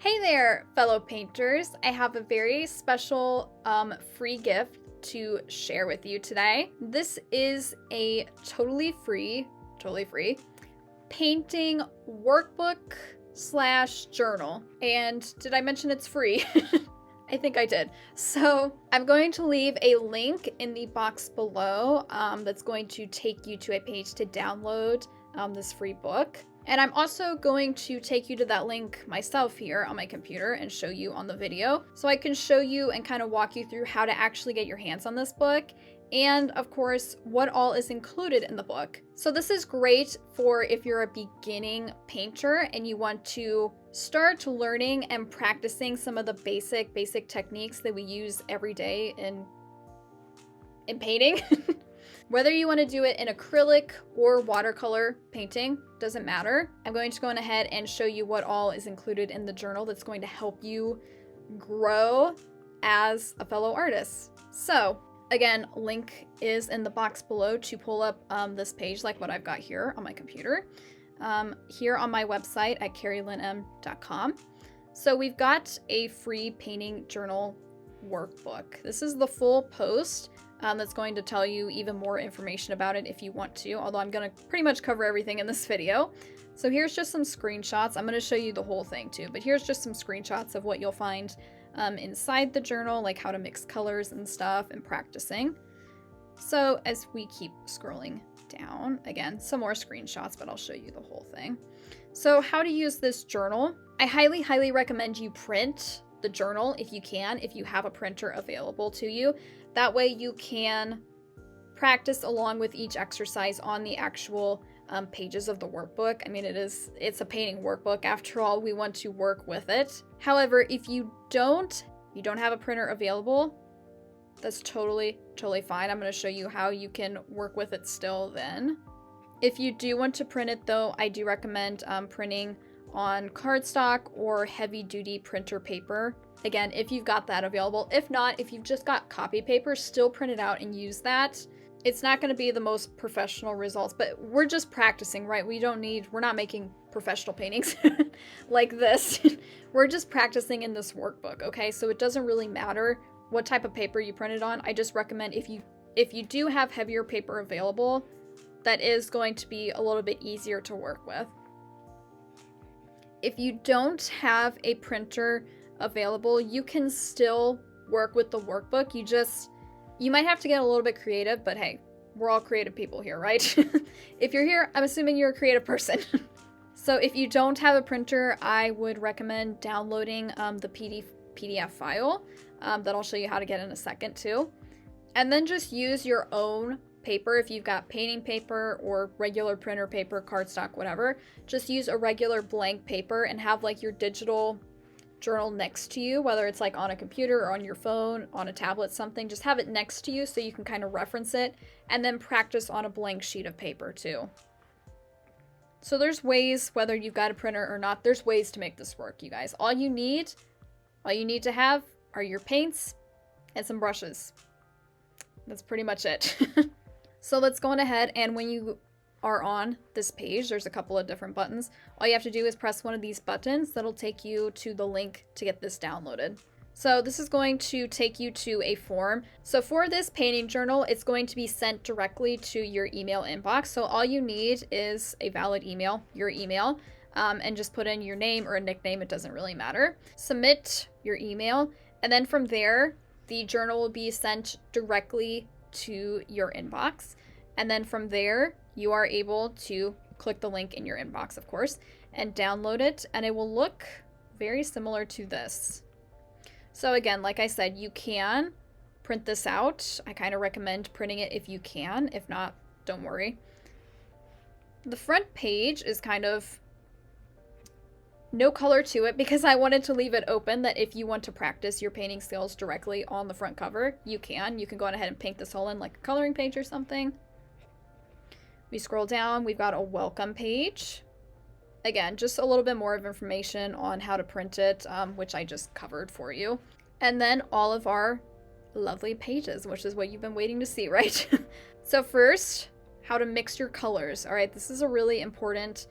Hey there, fellow painters. I have a very special free gift to share with you today. This is a totally free painting workbook / journal. And did I mention it's free? I think I did. So I'm going to leave a link in the box below that's going to take you to a page to download this free book. And I'm also going to take you to that link myself here on my computer and show you on the video. So I can show you and kind of walk you through how to actually get your hands on this book. And of course, what all is included in the book. So this is great for if you're a beginning painter and you want to start learning and practicing some of the basic techniques that we use every day in painting. Whether you want to do it in acrylic or watercolor painting, doesn't matter. I'm going to go on ahead and show you what all is included in the journal that's going to help you grow as a fellow artist. So again, link is in the box below to pull up this page like what I've got here on my computer. Here on my website at carrielinm.com. So we've got a free painting journal workbook. This is the full post. That's going to tell you even more information about it if you want to, although I'm going to pretty much cover everything in this video. So here's just some screenshots. I'm going to show you the whole thing too, but here's just some screenshots of what you'll find inside the journal, like how to mix colors and stuff and practicing. So as we keep scrolling down, again, some more screenshots, but I'll show you the whole thing. So how to use this journal. I highly recommend you print the journal if you can, if you have a printer available to you. That way you can practice along with each exercise on the actual pages of the workbook. I mean, it's a painting workbook. After all, we want to work with it. However, if you don't have a printer available, that's totally fine. I'm going to show you how you can work with it still then. If you do want to print it though, I do recommend printing on cardstock or heavy duty printer paper. Again, if you've got that available. If not, if you've just got copy paper, still print it out and use that. It's not going to be the most professional results, but we're just practicing, right? We're not making professional paintings like this. We're just practicing in this workbook, okay? So it doesn't really matter what type of paper you print it on. I just recommend if you do have heavier paper available, that is going to be a little bit easier to work with. If you don't have a printer available, you can still work with the workbook. You might have to get a little bit creative, but hey, we're all creative people here, right? If you're here, I'm assuming you're a creative person. So if you don't have a printer, I would recommend downloading the PDF file that I'll show you how to get in a second too. And then just use your own paper. If you've got painting paper or regular printer paper, cardstock, whatever, just use a regular blank paper and have like your digital journal next to you, whether it's like on a computer or on your phone, on a tablet, something. Just have it next to you so you can kind of reference it and then practice on a blank sheet of paper too. So there's ways, whether you've got a printer or not, there's ways to make this work, you guys. All you need to have are your paints and some brushes. That's pretty much it. So let's go on ahead, and when you are on this page, there's a couple of different buttons. All you have to do is press one of these buttons. That'll take you to the link to get this downloaded. So this is going to take you to a form. So for this painting journal, it's going to be sent directly to your email inbox. So all you need is a valid email, your email, and just put in your name or a nickname. It doesn't really matter. Submit your email, and then from there, the journal will be sent directly to your inbox. And then from there, you are able to click the link in your inbox, of course, and download it, and it will look very similar to this. So again, like I said, you can print this out. I kind of recommend printing it if you can. If not, don't worry. The front page is kind of no color to it because I wanted to leave it open that if you want to practice your painting skills directly on the front cover, you can. You can go on ahead and paint this all in like a coloring page or something. We scroll down, we've got a welcome page. Again, just a little bit more of information on how to print it, which I just covered for you. And then all of our lovely pages, which is what you've been waiting to see, right? So first, how to mix your colors. All right, this is a really important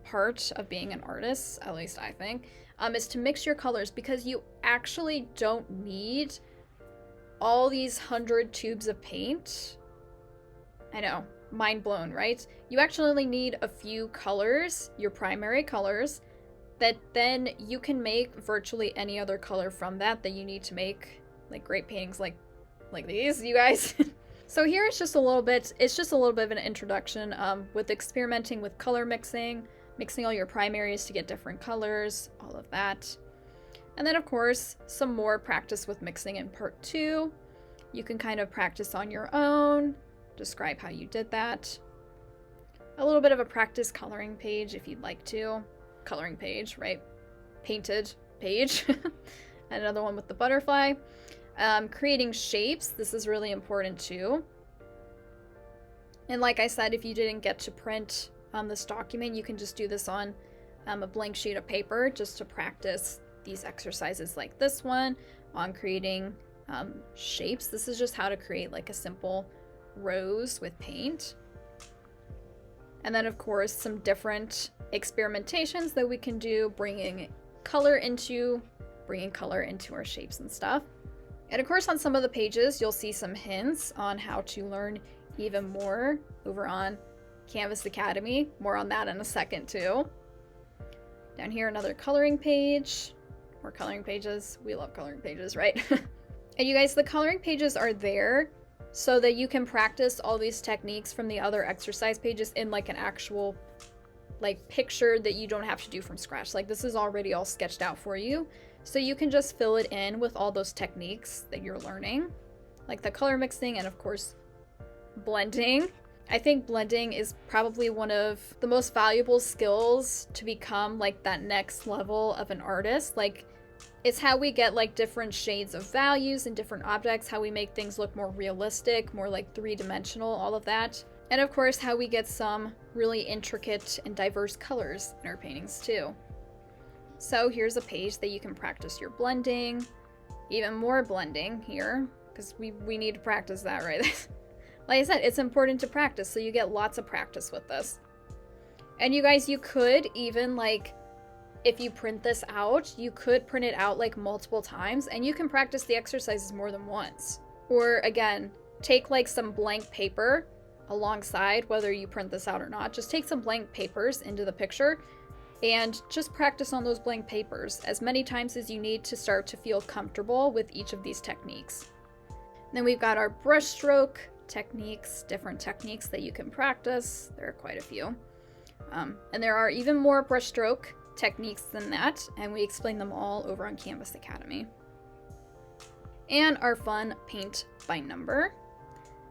part of being an artist, at least I think, is to mix your colors, because you actually don't need all these 100 tubes of paint. I know, mind blown, right? You actually only need a few colors, your primary colors, that then you can make virtually any other color from that you need to make like great paintings like these, you guys. So here it's just a little bit of an introduction with experimenting with color mixing all your primaries to get different colors, all of that. And then of course, some more practice with mixing in part 2. You can kind of practice on your own, describe how you did that. A little bit of a practice coloring page if you'd like to. Coloring page, right? Painted page. And another one with the butterfly. Creating shapes. This is really important too. And like I said, if you didn't get to print this document, you can just do this on a blank sheet of paper just to practice these exercises like this one on creating shapes. This is just how to create like a simple rose with paint. And then of course some different experimentations that we can do, bringing color into our shapes and stuff. And of course on some of the pages you'll see some hints on how to learn even more over on Canvas Academy. More on that in a second too. Down here another coloring page. More coloring pages. We love coloring pages, right? And you guys, the coloring pages are there so that you can practice all these techniques from the other exercise pages in like an actual like picture that you don't have to do from scratch. Like this is already all sketched out for you. So you can just fill it in with all those techniques that you're learning, like the color mixing and of course blending. I think blending is probably one of the most valuable skills to become like that next level of an artist. Like it's how we get like different shades of values and different objects, how we make things look more realistic, more like three-dimensional, all of that. And of course, how we get some really intricate and diverse colors in our paintings too. So here's a page that you can practice your blending, even more blending here, because we need to practice that, right? Like I said, it's important to practice, so you get lots of practice with this. And you guys, you could even like, if you print this out, you could print it out like multiple times and you can practice the exercises more than once. Or again, take like some blank paper alongside, whether you print this out or not, just take some blank papers into the picture and just practice on those blank papers as many times as you need to start to feel comfortable with each of these techniques. Then we've got our brush stroke techniques, different techniques that you can practice. There are quite a few. And there are even more brush stroke techniques than that, and we explain them all over on Canvas Academy. And our fun paint by number.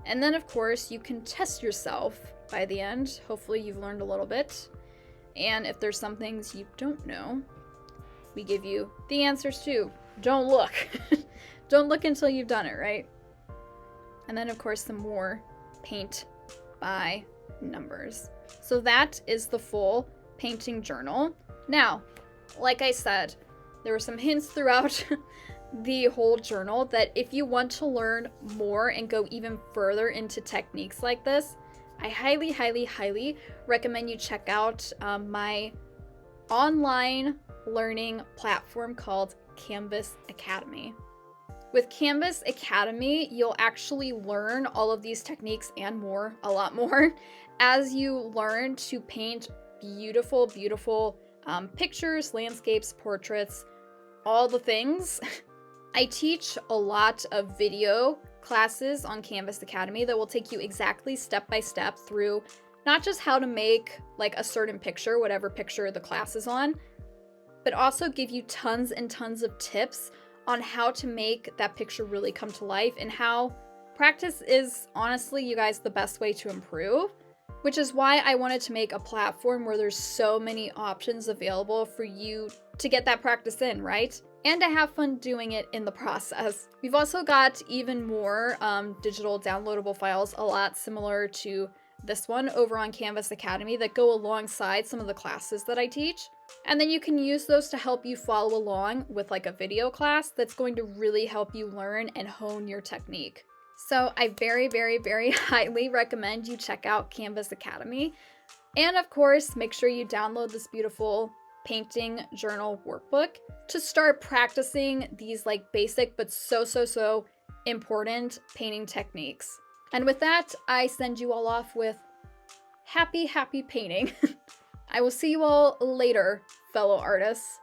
And then of course you can test yourself by the end. Hopefully you've learned a little bit. And if there's some things you don't know, we give you the answers too. Don't look. Don't look until you've done it, right? And then of course some more paint by numbers. So that is the full painting journal. Now, like I said, there were some hints throughout the whole journal that if you want to learn more and go even further into techniques like this, I highly, highly, highly recommend you check out my online learning platform called Canvas Academy. With Canvas Academy, you'll actually learn all of these techniques and more, a lot more, as you learn to paint beautiful, beautiful pictures, landscapes, portraits, all the things. I teach a lot of video classes on Canvas Academy that will take you exactly step by step through not just how to make like a certain picture, whatever picture the class is on, but also give you tons and tons of tips on how to make that picture really come to life, and how practice is honestly, you guys, the best way to improve. Which is why I wanted to make a platform where there's so many options available for you to get that practice in, right? And to have fun doing it in the process. We've also got even more digital downloadable files, a lot similar to this one over on Canvas Academy, that go alongside some of the classes that I teach. And then you can use those to help you follow along with like a video class that's going to really help you learn and hone your technique. So I very, very, very highly recommend you check out Canvas Academy. And of course, make sure you download this beautiful painting journal workbook to start practicing these like basic but so important painting techniques. And with that, I send you all off with happy painting. I will see you all later, fellow artists.